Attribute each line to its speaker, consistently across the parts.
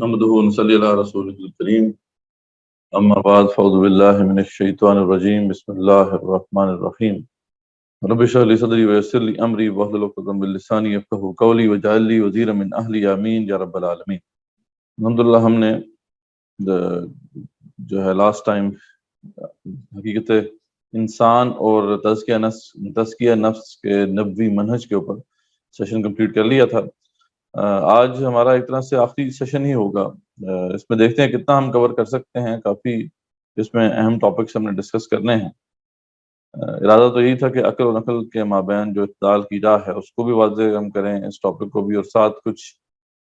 Speaker 1: نحمده ونصلي على رسوله الكريم اما بعد فاعوذ بالله من الشيطان الرجيم بسم الله الرحمن الرحيم رب اشرح لي صدري ويسر لي امري واحلل عقدة من لساني يفقهوا قولي واجعل لي وزيرا من اهلي امين یا رب العالمین۔ الحمدللہ ہم نے جو ہے لاسٹ ٹائم حقیقت انسان اور تزکیہ نفس کے نبوی منہج کے اوپر سیشن کمپلیٹ کر لیا تھا۔ آج ہمارا ایک طرح سے آخری سیشن ہی ہوگا۔ اس میں دیکھتے ہیں کتنا ہم کور کر سکتے ہیں، کافی اس میں اہم ٹاپکس ہم نے ڈسکس کرنے ہیں۔ ارادہ تو یہی تھا کہ عقل و نقل کے مابین جو اعتدال کی راہ ہے اس کو بھی واضح ہم کریں، اس ٹاپک کو بھی، اور ساتھ کچھ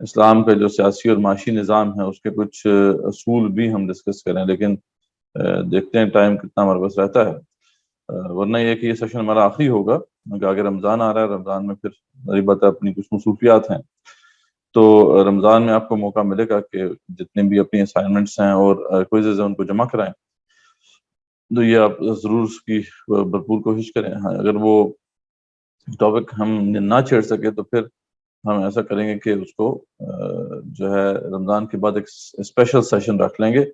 Speaker 1: اسلام کا جو سیاسی اور معاشی نظام ہے اس کے کچھ اصول بھی ہم ڈسکس کریں، لیکن دیکھتے ہیں ٹائم کتنا ہمارے پاس رہتا ہے، ورنہ یہ کہ یہ سیشن ہمارا آخری ہوگا کیونکہ آگے رمضان آ رہا ہے۔ رمضان میں پھر میری بات اپنی کچھ مصروفیات ہیں، تو رمضان میں آپ کو موقع ملے گا کہ جتنے بھی اپنی اسائنمنٹس ہیں اور کوئزز ہیں ان کو جمع کرائیں، تو یہ آپ ضرور اس کی بھرپور کوشش کریں۔ اگر وہ ٹاپک ہم نہ چھیڑ سکے تو پھر ہم ایسا کریں گے کہ اس کو جو ہے رمضان کے بعد ایک اسپیشل سیشن رکھ لیں گے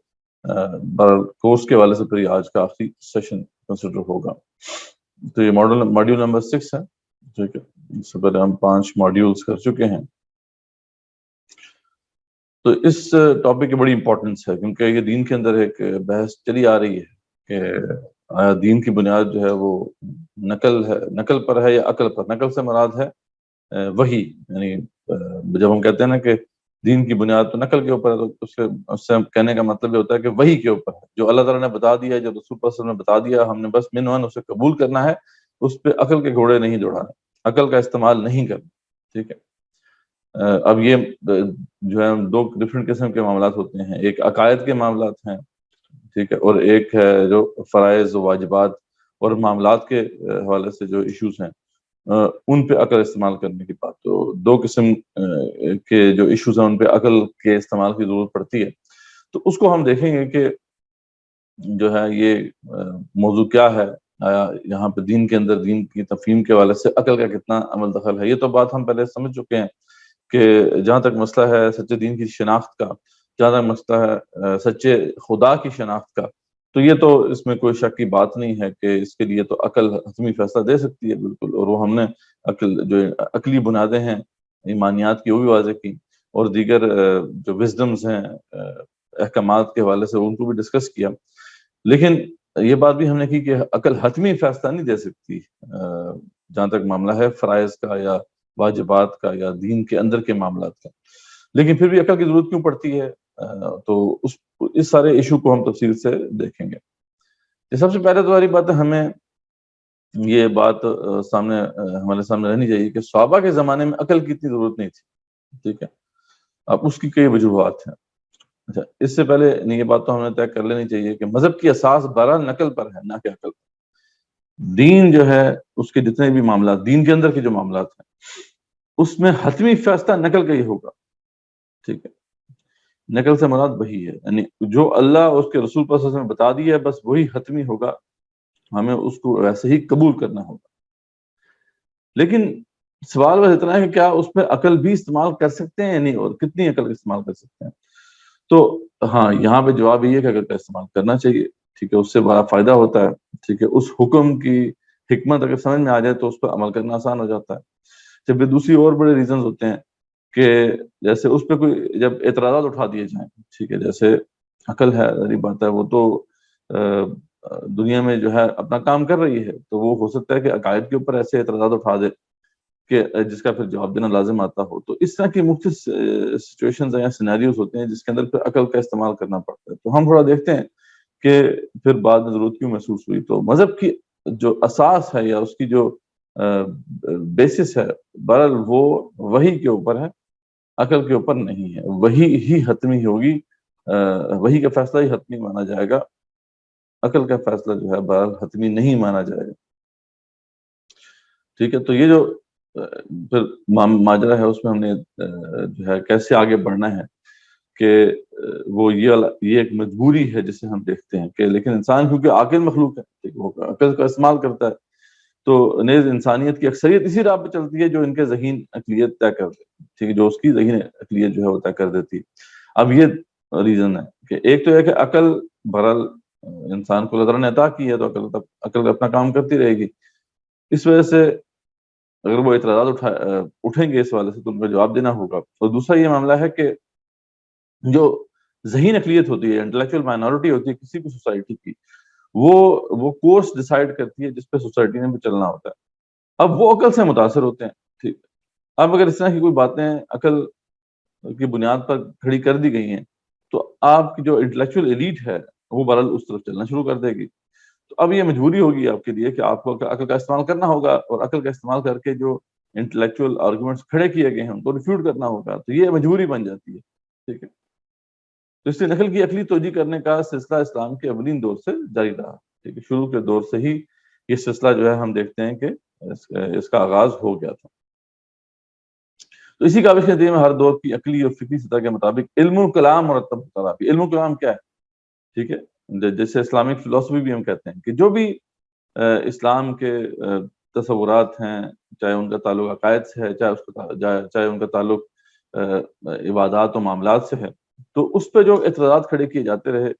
Speaker 1: کورس کے والے سے، پھر آج کا آخری سیشن کنسیڈر ہوگا۔ تو یہ ماڈیول نمبر 6 ہے، ٹھیک ہے۔ اس سے پہلے ہم 5 ماڈیولز کر چکے ہیں، تو اس ٹاپک کی بڑی امپورٹنس ہے کیونکہ یہ دین کے اندر ایک بحث چلی آ رہی ہے کہ آیا دین کی بنیاد جو ہے وہ نقل پر ہے یا عقل پر۔ نقل سے مراد ہے وحی، یعنی جب ہم کہتے ہیں نا کہ دین کی بنیاد تو نقل کے اوپر ہے، تو اس سے کہنے کا مطلب یہ ہوتا ہے کہ وحی کے اوپر ہے، جو اللہ تعالیٰ نے بتا دیا ہے، جو رسول اللہ صلی اللہ علیہ وسلم نے بتا دیا، ہم نے بس من ون اسے قبول کرنا ہے، اس پہ عقل کے گھوڑے نہیں دوڑانا، عقل کا استعمال نہیں کرنا، ٹھیک ہے۔ اب یہ جو ہے 2 ڈفرینٹ قسم کے معاملات ہوتے ہیں، ایک عقائد کے معاملات ہیں، ٹھیک ہے، اور ایک ہے جو فرائض و واجبات اور معاملات کے حوالے سے جو ایشوز ہیں ان پہ عقل استعمال کرنے کی بات۔ تو 2 قسم کے جو ایشوز ہیں ان پہ عقل کے استعمال کی ضرورت پڑتی ہے، تو اس کو ہم دیکھیں گے کہ جو ہے یہ موضوع کیا ہے، یہاں پہ دین کے اندر دین کی تفہیم کے حوالے سے عقل کا کتنا عمل دخل ہے۔ یہ تو بات ہم پہلے سمجھ چکے ہیں کہ جہاں تک مسئلہ ہے سچے دین کی شناخت کا، جہاں تک مسئلہ ہے سچے خدا کی شناخت کا، تو یہ تو اس میں کوئی شک کی بات نہیں ہے کہ اس کے لیے تو عقل حتمی فیصلہ دے سکتی ہے، بالکل۔ اور وہ ہم نے عقلی بنیادیں ہیں ایمانیات کی وہ بھی واضح کی، اور دیگر جو وزڈمز ہیں احکامات کے حوالے سے ان کو بھی ڈسکس کیا۔ لیکن یہ بات بھی ہم نے کی کہ عقل حتمی فیصلہ نہیں دے سکتی جہاں تک معاملہ ہے فرائض کا یا واجبات کا یا دین کے اندر کے معاملات کا، لیکن پھر بھی عقل کی ضرورت کیوں پڑتی ہے، تو اس سارے ایشو کو ہم تفصیل سے دیکھیں گے۔ سب سے پہلے تو بات ہے، ہمیں یہ بات ہمارے سامنے رہنی چاہیے کہ صحابہ کے زمانے میں عقل کی اتنی ضرورت نہیں تھی، ٹھیک ہے۔ اب اس کی کئی وجوہات ہیں۔ اچھا، اس سے پہلے یہ بات تو ہمیں طے کر لینی چاہیے کہ مذہب کی اساس بہرحال نقل پر ہے، نہ کہ عقل پر۔ دین جو ہے اس کے جتنے بھی معاملات، دین کے اندر کے جو معاملات ہیں، اس میں حتمی فیصلہ نقل کا ہی ہوگا، ٹھیک ہے۔ نقل سے مراد وہی ہے، یعنی جو اللہ اس کے رسول صلی اللہ علیہ وسلم نے بتا دیا ہے بس وہی حتمی ہوگا، ہمیں اس کو ویسے ہی قبول کرنا ہوگا۔ لیکن سوال بس اتنا ہے کہ کیا اس میں عقل بھی استعمال کر سکتے ہیں یا نہیں، اور کتنی عقل استعمال کر سکتے ہیں؟ تو ہاں، یہاں پہ جواب یہ ہے کہ عقل کا استعمال کرنا چاہیے، ٹھیک ہے، اس سے بڑا فائدہ ہوتا ہے، ٹھیک ہے۔ اس حکم کی حکمت اگر سمجھ میں آ جائے تو اس پر عمل کرنا آسان ہو جاتا ہے۔ جب دوسری اور بڑے ریزنز ہوتے ہیں کہ جیسے اس پہ کوئی جب اعتراضات اٹھا دیے جائیں، ٹھیک ہے، جیسے عقل ہے، ظاہری بات ہے وہ تو دنیا میں جو ہے اپنا کام کر رہی ہے، تو وہ ہو سکتا ہے کہ عقائد کے اوپر ایسے اعتراضات اٹھا دے کہ جس کا پھر جواب دینا لازم آتا ہو۔ تو اس طرح کی مختلف سچویشنز یا سینیریوز ہوتے ہیں جس کے اندر پھر عقل کا استعمال کرنا پڑتا ہے۔ تو ہم تھوڑا دیکھتے ہیں کہ پھر بعد میں ضرورت کیوں محسوس ہوئی۔ تو مذہب کی جو اساس ہے یا اس کی جو بیسس ہے، بہرحال وہ وحی کے اوپر ہے، عقل کے اوپر نہیں ہے۔ وحی ہی حتمی ہوگی، وحی کا فیصلہ ہی حتمی مانا جائے گا، عقل کا فیصلہ جو ہے بہرحال حتمی نہیں مانا جائے گا، ٹھیک ہے۔ تو یہ جو پھر ماجرا ہے اس میں ہم نے جو ہے کیسے آگے بڑھنا ہے کہ وہ یہ ایک مجبوری ہے جسے ہم دیکھتے ہیں کہ لیکن انسان کیونکہ عاقل مخلوق ہے، ٹھیک، وہ عقل کا استعمال کرتا ہے، تو نیز انسانیت کی اکثریت اسی راہ پہ چلتی ہے جو ان کے ذہین عقلیت طے کر دے، ٹھیک ہے، جو اس کی ذہین عقلیت جو ہے وہ طے کر دیتی ہے۔ اب یہ ریزن ہے کہ ایک تو یہ کہ عقل بہرحال انسان کو اللہ تعالیٰ نے عطا کی ہے، تو عقل اپنا کام کرتی رہے گی. اس وجہ سے اگر وہ اعتراضات اٹھیں گے اس والے سے تو ان کا جواب دینا ہوگا. اور دوسرا یہ معاملہ ہے کہ جو ذہین اقلیت ہوتی ہے، انٹلیکچوئل مائنورٹی ہوتی ہے کسی بھی سوسائٹی کی، وہ کورس ڈیسائیڈ کرتی ہے جس پہ سوسائٹی نے بھی چلنا ہوتا ہے. اب وہ عقل سے متاثر ہوتے ہیں. ٹھیک، اب اگر اس طرح کی کوئی باتیں عقل کی بنیاد پر کھڑی کر دی گئی ہیں تو آپ کی جو انٹلیکچوئل ایلیٹ ہے وہ بہرحال اس طرف چلنا شروع کر دے گی. تو اب یہ مجبوری ہوگی آپ کے لیے کہ آپ کو عقل کا استعمال کرنا ہوگا، اور عقل کا استعمال کر کے جو انٹلیکچوئل آرگومنٹس کھڑے کیے گئے ہیں ان کو ریفیوٹ کرنا ہوگا. تو یہ مجبوری بن جاتی ہے. ٹھیک ہے، تو اس لیے نقل کی عقلی توجہ کرنے کا سلسلہ اسلام کے اولین دور سے جاری رہا. ٹھیک ہے، شروع کے دور سے ہی یہ سلسلہ جو ہے ہم دیکھتے ہیں کہ اس کا آغاز ہو گیا تھا. تو اسی کاوش کے نتیجے میں ہر دور کی عقلی اور فکری سطح کے مطابق علم الکلام مرتب ہوتا رہا. علم الکلام کیا ہے؟ ٹھیک ہے، جیسے اسلامک فلسفی بھی ہم کہتے ہیں کہ جو بھی اسلام کے تصورات ہیں، چاہے ان کا تعلق عقائد سے ہے، چاہے ان کا تعلق عبادات و معاملات سے ہے، تو اس پہ جو اعتراضات کھڑے کیے جاتے رہے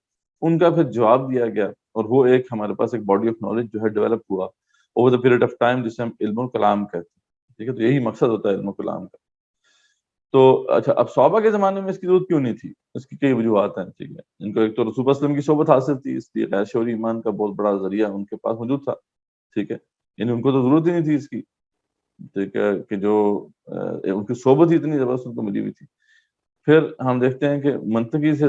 Speaker 1: ان کا پھر جواب دیا گیا، اور وہ ایک ہمارے پاس ایک باڈی آف نالج جو ہے ڈیولپ ہوا over the period of time, جسے ہم علم الکلام کہتے ہیں. ٹھیک ہے، تو یہی مقصد ہوتا ہے علم الکلام کا. تو اچھا، اب صحابہ کے زمانے میں اس کی ضرورت کیوں نہیں تھی؟ اس کی کئی وجوہات ہیں. ٹھیک ہے، ان کو ایک تو رسول وسلم کی صحبت حاصل تھی، اس لیے غیر شعوری ایمان کا بہت بڑا ذریعہ ان کے پاس موجود تھا. ٹھیک ہے، یعنی ان کو تو ضرورت ہی نہیں تھی اس کی. ٹھیک ہے، کہ جو ان کی صحبت ہی اتنی زبردست ان کو ملی ہوئی تھی. پھر ہم دیکھتے ہیں کہ منطقی سے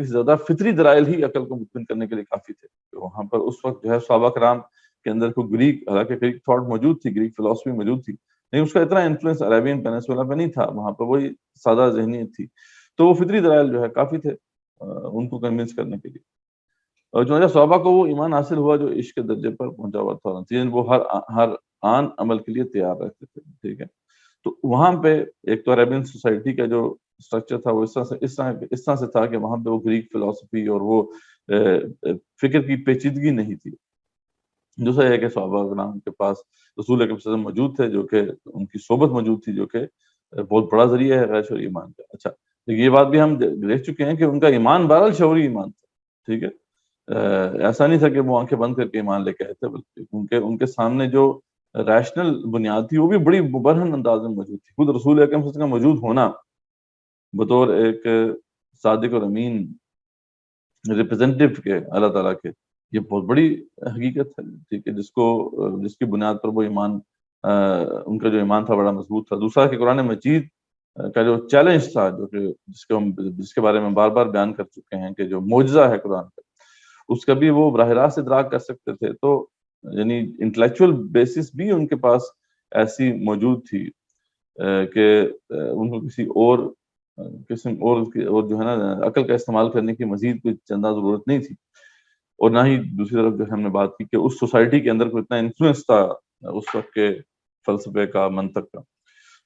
Speaker 1: زیادہ فطری دلائل ہی عقل کو مطمئن کرنے کے لیے کافی تھے. وہاں پر اس وقت جو ہے صحابہ کرام کے اندر کوئی گریک، حالانکہ گریک تھاٹ موجود تھی، گریک فلسفی موجود تھی، لیکن اس کا اتنا انفلوئنس عربین پینسولا پہ نہیں تھا. وہاں پر وہی سادہ ذہنیت تھی. تو وہ فطری دلائل جو ہے کافی تھے ان کو کنونس کرنے کے لیے. اور چنانچہ صحابہ کو وہ ایمان حاصل ہوا جو عشق کے درجے پر پہنچا ہوا تھا، وہ ہر آن عمل کے لیے تیار رہتے تھے. ٹھیک ہے، تو وہاں پہ ایک تو عربین سوسائٹی کا جو اسٹرکچر تھا وہ اس طرح سے تھا کہ وہاں پہ وہ گریک فلسفی اور وہ فکر کی پیچیدگی نہیں تھی. دوسرا یہ کہ صحابہ کرام کے پاس رسول اکرم صلی اللہ علیہ وسلم موجود تھے، جو کہ ان کی صحبت موجود تھی، جو کہ بہت بڑا ذریعہ ہے غیر شعوری ایمان کا. اچھا، یہ بات بھی ہم دیکھ چکے ہیں کہ ان کا ایمان بہرحال شعوری ایمان تھا. ٹھیک ہے، ایسا نہیں تھا کہ وہ آنکھیں بند کر کے ایمان لے کے آئے تھے، بلکہ ان کے سامنے جو ریشنل بنیاد تھی وہ بھی بڑی مبرہن انداز میں موجود تھی. خود رسول اکرم صلی اللہ علیہ وسلم کا موجود ہونا بطور ایک صادق اور امین ریپرزینٹیو کے اللہ تعالیٰ کے، یہ بہت بڑی حقیقت ہے. ٹھیک ہے، جس کی بنیاد پر وہ ایمان، ان کا جو ایمان تھا بڑا مضبوط تھا. دوسرا کہ قرآن مجید کا جو چیلنج تھا، جو کہ جس کے بارے میں بار بار بیان کر چکے ہیں کہ جو معجزہ ہے قرآن کا، اس کا بھی وہ براہ راست ادراک کر سکتے تھے. تو یعنی انٹلیکچوئل بیسس بھی ان کے پاس ایسی موجود تھی کہ ان کو کسی اور قسم اور جو ہے نا عقل کا استعمال کرنے کی مزید کوئی چندہ ضرورت نہیں تھی. اور نہ ہی دوسری طرف جو ہم نے بات کی کہ اس سوسائٹی کے اندر کوئی اتنا انفلوئنس تھا اس وقت کے فلسفے کا، منطق کا.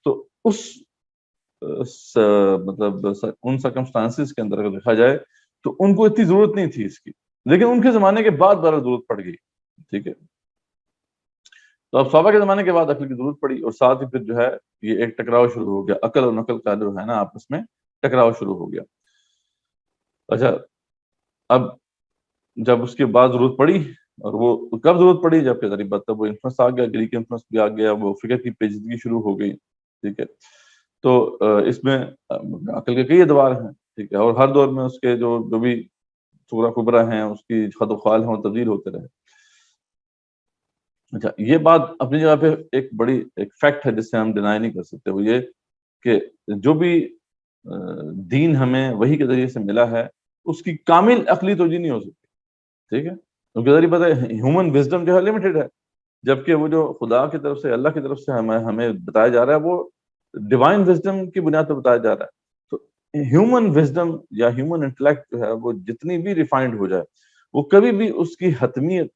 Speaker 1: تو مطلب ان سرکمسٹانسز کے اندر اگر دیکھا جائے تو ان کو اتنی ضرورت نہیں تھی اس کی، لیکن ان کے زمانے کے بعد بہت ضرورت پڑ گئی. ٹھیک ہے، تو اب صحابہ کے زمانے کے بعد عقل کی ضرورت پڑی، اور ساتھ ہی پھر جو ہے یہ ایک ٹکراؤ شروع ہو گیا، عقل اور نقل کا جو ہے نا آپس میں ٹکراؤ شروع ہو گیا. اچھا، اب جب اس کے بعد ضرورت پڑی، اور وہ کب ضرورت پڑی؟ جب کہ ذریعہ تب وہ انفلوئنس آ گیا، گریک انفلوئنس بھی آ گیا، وہ فکر کی پیچیدگی شروع ہو گئی. ٹھیک ہے، تو اس میں عقل کے کئی ادوار ہیں. ٹھیک ہے، اور ہر دور میں اس کے جو بھی صغرا کبرا ہیں، اس کی خد و خال ہیں، وہ تبدیل ہوتے رہے. اچھا، یہ بات اپنی جگہ پہ ایک بڑی ایک فیکٹ ہے جس سے ہم ڈینائی نہیں کر سکتے، وہ یہ کہ جو بھی دین ہمیں وحی کے ذریعے سے ملا ہے اس کی کامل عقلی توجہ نہیں ہو سکتی. ٹھیک ہے، کیونکہ ذریعہ پتہ ہے ہیومن وزڈم جو ہے لمیٹڈ ہے، جبکہ وہ جو خدا کی طرف سے، اللہ کی طرف سے ہمیں بتایا جا رہا ہے وہ ڈیوائن وزڈم کی بنیاد پر بتایا جا رہا ہے. تو ہیومن وزڈم یا ہیومن انٹلیکٹ جو ہے وہ جتنی بھی ریفائنڈ ہو جائے، وہ کبھی بھی اس کی حتمیت،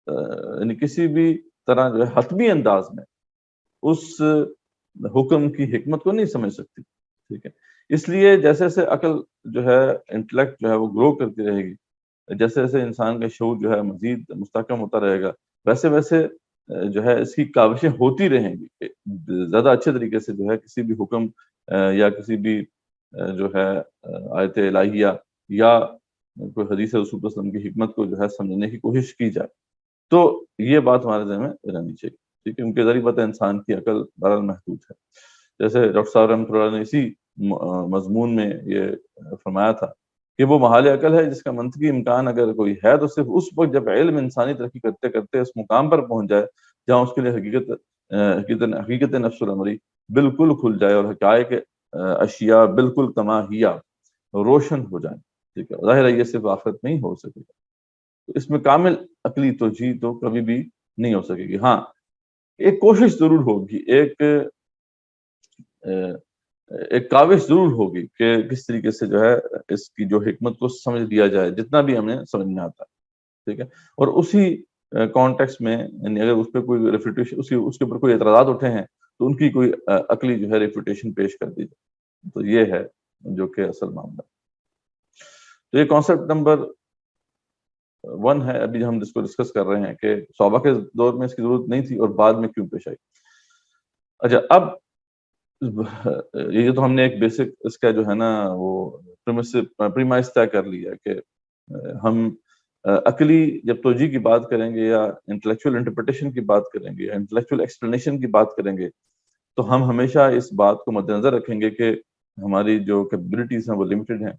Speaker 1: یعنی کسی بھی طرح جو ہے حتمی انداز میں اس حکم کی حکمت کو نہیں سمجھ سکتی. ٹھیک ہے، اس لیے جیسے جیسے عقل جو ہے، انٹلیکٹ جو ہے وہ گرو کرتی رہے گی، جیسے جیسے انسان کا شعور جو ہے مزید مستحکم ہوتا رہے گا، ویسے ویسے جو ہے اس کی کاوشیں ہوتی رہیں گی کہ زیادہ اچھے طریقے سے جو ہے کسی بھی حکم یا کسی بھی جو ہے آیت الہیہ یا کوئی حدیث رسول اللہ صلی اللہ علیہ وسلم کی حکمت کو جو ہے سمجھنے کی کوشش کی جائے، تو یہ بات ہمارے ذہن میں رہنی چاہیے، ٹھیک ہے، کیونکہ ظاہری بات ہے انسان کی عقل بہرحال محدود ہے۔ جیسے ڈاکٹر صاحب رحمۃ اللہ علیہ نے اسی مضمون میں یہ فرمایا تھا کہ وہ محال عقل ہے جس کا منطقی امکان اگر کوئی ہے تو صرف اس وقت جب علم انسانی ترقی کرتے کرتے اس مقام پر پہنچ جائے جہاں اس کے لیے حقیقت نفس الامری بالکل کھل جائے اور حقائق اشیاء بالکل کما ہیا روشن ہو جائیں، ٹھیک ہے، ظاہر ہے یہ صرف آخرت نہیں ہو سکے گا، تو اس میں کامل عقلی توجیہ تو کبھی بھی نہیں ہو سکے گی۔ ہاں، ایک کوشش ضرور ہوگی، ایک کاوش ضرور ہوگی کہ کس طریقے سے جو ہے اس کی جو حکمت کو سمجھ لیا جائے جتنا بھی ہمیں سمجھ میں آتا ہے، ٹھیک ہے، اور اسی کانٹیکسٹ میں یعنی اگر اس پہ کوئی ریفیوٹیشن اس کے اوپر کوئی اعتراضات اٹھے ہیں تو ان کی کوئی عقلی جو ہے ریفیوٹیشن پیش کر دی جائے، تو یہ ہے جو کہ اصل معاملہ۔ تو یہ کانسیپٹ نمبر 1 ہے ابھی ہم جس کو ڈسکس کر رہے ہیں کہ صحابہ کے دور میں اس کی ضرورت نہیں تھی اور بعد میں کیوں پیش آئی۔ اچھا، اب یہ تو ہم نے ایک بیسک اس کا جو ہے نا وہ پریمائز طے کر لیا کہ ہم عقلی جب توجیہ کی بات کریں گے یا انٹلیکچوئل انٹرپریٹیشن کی بات کریں گے یا انٹلیکچوئل ایکسپلینیشن کی بات کریں گے تو ہم ہمیشہ اس بات کو مد نظر رکھیں گے کہ ہماری جو کیپبلٹیز ہیں وہ لمیٹڈ ہیں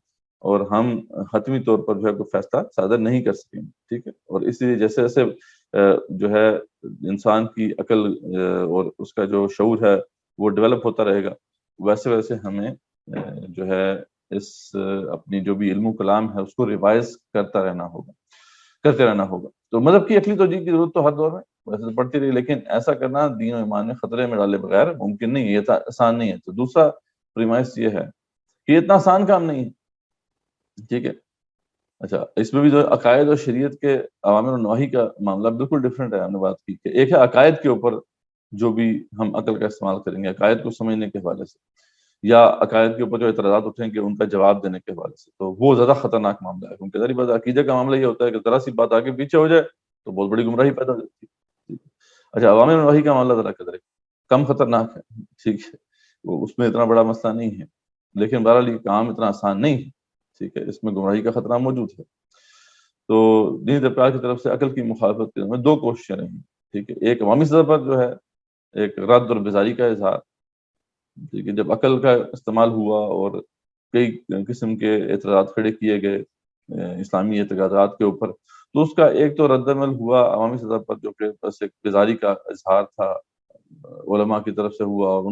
Speaker 1: اور ہم حتمی طور پر جو ہے کوئی فیصلہ صادر نہیں کر سکیں گے، ٹھیک ہے، اور اس لیے جیسے جیسے جو ہے انسان کی عقل اور اس کا جو شعور ہے وہ ڈیولپ ہوتا رہے گا، ویسے ویسے ہمیں جو ہے اس اپنی جو بھی علم و کلام ہے اس کو ریوائز کرتے رہنا ہوگا۔ تو مذہب کی عقلی توجیہ کی ضرورت تو ہر دور میں ویسے تو پڑتی رہی، لیکن ایسا کرنا دین و ایمان میں خطرے میں ڈالے بغیر ممکن نہیں ہے، یہ آسان نہیں ہے۔ تو دوسرا پریمائس یہ ہے کہ یہ اتنا آسان کام نہیں ہے، ٹھیک ہے۔ اچھا، اس میں بھی جو عقائد اور شریعت کے اوامر و نواہی کا معاملہ بالکل ڈفرینٹ ہے، ہم نے بات کی کہ ایک ہے عقائد کے اوپر جو بھی ہم عقل کا استعمال کریں گے عقائد کو سمجھنے کے حوالے سے، یا عقائد کے اوپر جو اعتراضات اٹھیں گے ان کا جواب دینے کے حوالے سے، تو وہ زیادہ خطرناک معاملہ ہے، کیونکہ ذری بات عقیدہ کا معاملہ یہ ہوتا ہے کہ ذرا سی بات آگے پیچھے ہو جائے تو بہت بڑی گمراہی پیدا ہو جاتی ہے۔ اچھا، اوامر و نواہی کا معاملہ ذرا قدر کم خطرناک ہے، ٹھیک ہے، وہ اس میں اتنا بڑا مسئلہ نہیں ہے، لیکن بہرحال یہ کام اتنا آسان نہیں ہے، ٹھیک ہے، اس میں گمراہی کا خطرہ موجود ہے۔ تو دینی طبقات کی طرف سے عقل کی مخالفت کے میں 2 کوششیں رہیں، ٹھیک ہے، ایک عوامی سطح پر جو ہے ایک رد اور بیزاری کا اظہار، ٹھیک ہے، جب عقل کا استعمال ہوا اور کئی قسم کے اعتراضات کھڑے کیے گئے اسلامی اعتقادات کے اوپر، تو اس کا ایک تو رد عمل ہوا عوامی سطح پر جو کہ بس ایک بیزاری کا اظہار تھا، علماء کی طرف سے ہوا اور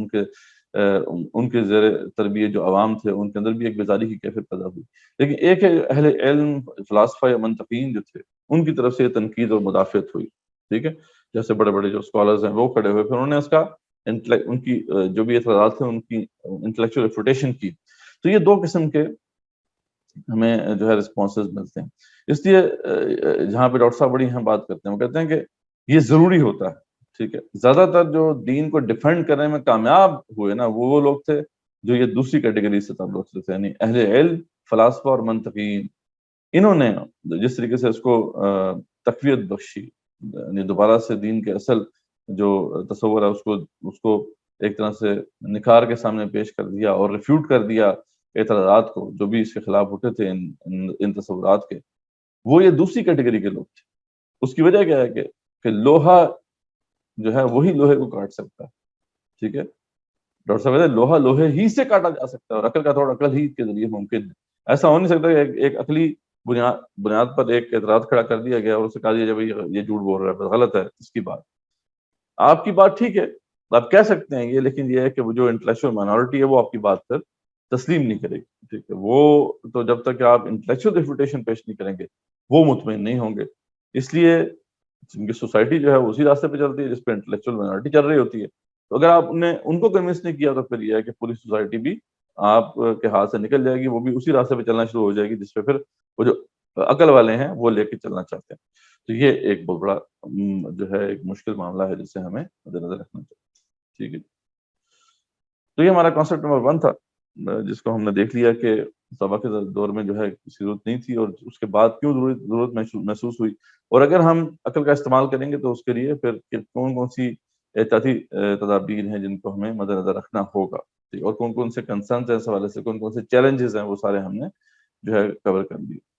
Speaker 1: ان کے زیر تربیت جو عوام تھے ان کے اندر بھی ایک بیزاری کی کیفیت پیدا ہوئی۔ لیکن ایک ہے اہل علم فلاسفہ یا منطقین جو تھے ان کی طرف سے تنقید اور مدافعت ہوئی، ٹھیک ہے، جیسے بڑے بڑے جو اسکالرز ہیں وہ کھڑے ہوئے، پھر انہوں نے اس کا ان کی جو بھی اعتراضات تھے ان کی انٹلیکچوئل ریفوٹیشن کی۔ تو یہ 2 قسم کے ہمیں جو ہے رسپانسز ملتے ہیں۔ اس لیے جہاں پہ ڈاکٹر صاحب بڑی اہم بات کرتے ہیں، وہ کہتے ہیں کہ یہ ضروری ہوتا ہے، ٹھیک ہے، زیادہ تر جو دین کو ڈیفینڈ کرنے میں کامیاب ہوئے نا وہ لوگ تھے جو یہ دوسری کیٹیگری سے تعلق رکھتے تھے، یعنی اہل علم فلاسفہ اور منطقین، انہوں نے جس طریقے سے اس کو تقویت بخشی، یعنی دوبارہ سے دین کے اصل جو تصور ہے اس کو ایک طرح سے نکھار کے سامنے پیش کر دیا اور ریفیوٹ کر دیا اعتراضات کو جو بھی اس کے خلاف اٹھے تھے ان تصورات کے، وہ یہ دوسری کیٹیگری کے لوگ تھے۔ اس کی وجہ کیا ہے کہ لوہا جو ہے وہی لوہے کو کاٹ سکتا ہے، ٹھیک ہے، ڈاکٹر صاحب کہتے ہیں لوہا لوہے ہی سے کاٹا جا سکتا ہے اور عقل کا توڑ عقل ہی کے ذریعے ممکن ہے۔ ایسا ہو نہیں سکتا کہ ایک عقلی بنیاد پر ایک اعتراض کھڑا کر دیا گیا اور اسے کہا دیا بھائی یہ جھوٹ بول رہا ہے، غلط ہے اس کی بات، آپ کی بات ٹھیک ہے آپ کہہ سکتے ہیں یہ، لیکن یہ ہے کہ وہ جو انٹلیکچوئل مائنورٹی ہے وہ آپ کی بات پر تسلیم نہیں کرے گی، ٹھیک ہے، وہ تو جب تک کہ آپ انٹلیکچوئل ریفوٹیشن پیش نہیں کریں گے وہ مطمئن نہیں ہوں گے۔ اس لیے کیونکہ سوسائٹی جو ہے اسی راستے پہ چلتی ہے جس پہ انٹلیکچوئل مائنورٹی چل رہی ہوتی ہے، تو اگر آپ نے ان کو کنونس نہیں کیا تو پھر یہ ہے کہ پوری سوسائٹی بھی آپ کے ہاتھ سے نکل جائے گی، وہ بھی اسی راستے پہ چلنا شروع ہو جائے گی جس پہ پھر وہ جو عقل والے ہیں وہ لے کے چلنا چاہتے ہیں۔ تو یہ ایک بہت بڑا جو ہے ایک مشکل معاملہ ہے جسے ہمیں مد نظر رکھنا چاہیے، ٹھیک ہے۔ تو یہ ہمارا کانسیپٹ نمبر 1 تھا جس کو ہم نے دیکھ لیا کہ صحابہ کے دور میں جو ہے کسی ضرورت نہیں تھی اور اس کے بعد کیوں ضرورت محسوس ہوئی، اور اگر ہم عقل کا استعمال کریں گے تو اس کے لیے پھر کون سی احتیاطی تدابیر ہیں جن کو ہمیں مد نظر رکھنا ہوگا۔ اور کون کون سے کنسرنز ہیں اس حوالے سے، کون کون سے چیلنجز ہیں، وہ سارے ہم نے جو ہے کور کر دیے۔